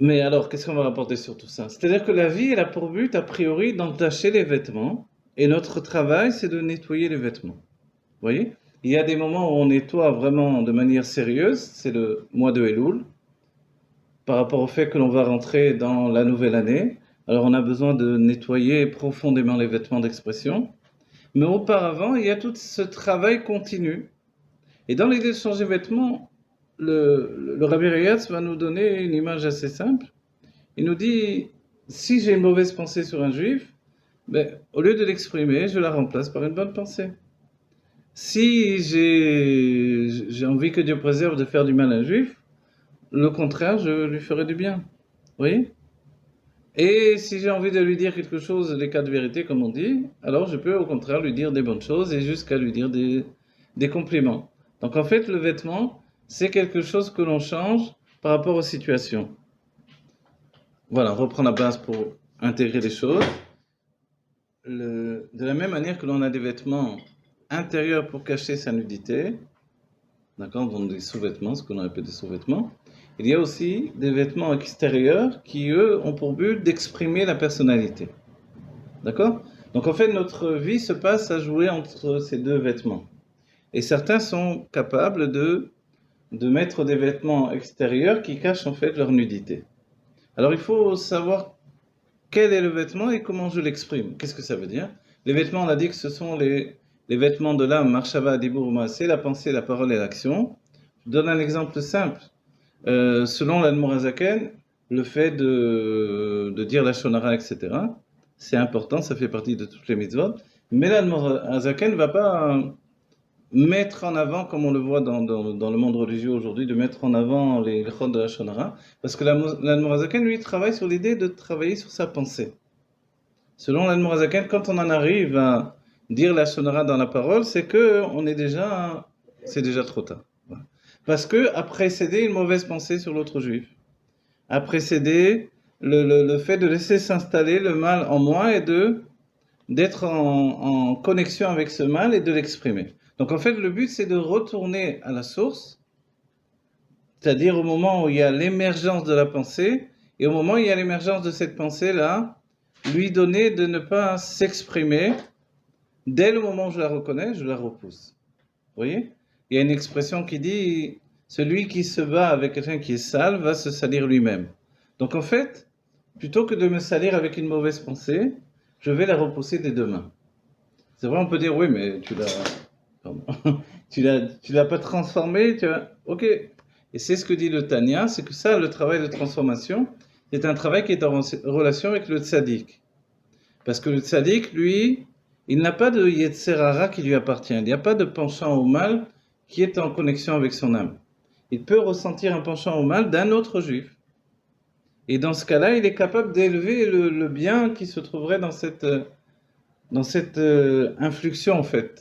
Mais alors, qu'est-ce qu'on va rapporter sur tout ça? C'est-à-dire que la vie, elle a pour but, a priori, d'entacher les vêtements, et notre travail, c'est de nettoyer les vêtements. Vous voyez? Il y a des moments où on nettoie vraiment de manière sérieuse, c'est le mois de Elul, par rapport au fait que l'on va rentrer dans la nouvelle année. Alors, on a besoin de nettoyer profondément les vêtements d'expression. Mais auparavant, il y a tout ce travail continu. Et dans l'idée de changer de vêtements, le Rabbi Rayatz va nous donner une image assez simple. Il nous dit, si j'ai une mauvaise pensée sur un juif, ben, au lieu de l'exprimer, je la remplace par une bonne pensée. Si j'ai envie que Dieu préserve de faire du mal à un juif, le contraire, je lui ferai du bien. Vous voyez? Et si j'ai envie de lui dire quelque chose, des cas de vérité, comme on dit, alors je peux au contraire lui dire des bonnes choses et jusqu'à lui dire des compliments. Donc en fait, le vêtement, c'est quelque chose que l'on change par rapport aux situations. Voilà, on reprend la base pour intégrer les choses. De la même manière que l'on a des vêtements intérieurs pour cacher sa nudité, d'accord, donc des sous-vêtements, ce qu'on appelle des sous-vêtements, il y a aussi des vêtements extérieurs qui, eux, ont pour but d'exprimer la personnalité. D'accord? Donc en fait, notre vie se passe à jouer entre ces deux vêtements. Et certains sont capables de mettre des vêtements extérieurs qui cachent en fait leur nudité. Alors il faut savoir quel est le vêtement et comment je l'exprime. Qu'est-ce que ça veut dire? Les vêtements, on a dit que ce sont les vêtements de l'âme, marshava, dibur, c'est la pensée, la parole et l'action. Je donne un exemple simple. Selon l'Admorazaken, le fait de dire la shonara, etc., c'est important, ça fait partie de toutes les mitzvot. Mais l'Admorazaken ne va pas mettre en avant, comme on le voit dans le monde religieux aujourd'hui, de mettre en avant les chod de la shonara, parce que l'Admorazaken, lui, travaille sur l'idée de travailler sur sa pensée. Selon l'Admorazaken, quand on en arrive à dire la shonara dans la parole, c'est que c'est déjà trop tard. Voilà. Parce que a précédé une mauvaise pensée sur l'autre juif, a précédé le fait de laisser s'installer le mal en moi et d'être en connexion avec ce mal et de l'exprimer. Donc en fait, le but, c'est de retourner à la source, c'est-à-dire au moment où il y a l'émergence de la pensée, et au moment où il y a l'émergence de cette pensée-là, lui donner de ne pas s'exprimer. Dès le moment où je la reconnais, je la repousse. Vous voyez? Il y a une expression qui dit, celui qui se bat avec quelqu'un qui est sale va se salir lui-même. Donc en fait, plutôt que de me salir avec une mauvaise pensée, je vais la repousser des deux mains. C'est vrai, on peut dire, oui, mais pardon. Tu l'as pas transformé, ok. Et c'est ce que dit le Tanya, c'est que ça, le travail de transformation, c'est un travail qui est en relation avec le tzaddik. Parce que le tzaddik, lui, il n'a pas de Yetzerara qui lui appartient. Il n'y a pas de penchant au mal qui est en connexion avec son âme. Il peut ressentir un penchant au mal d'un autre juif. Et dans ce cas-là, il est capable d'élever le bien qui se trouverait dans cette influxion, en fait.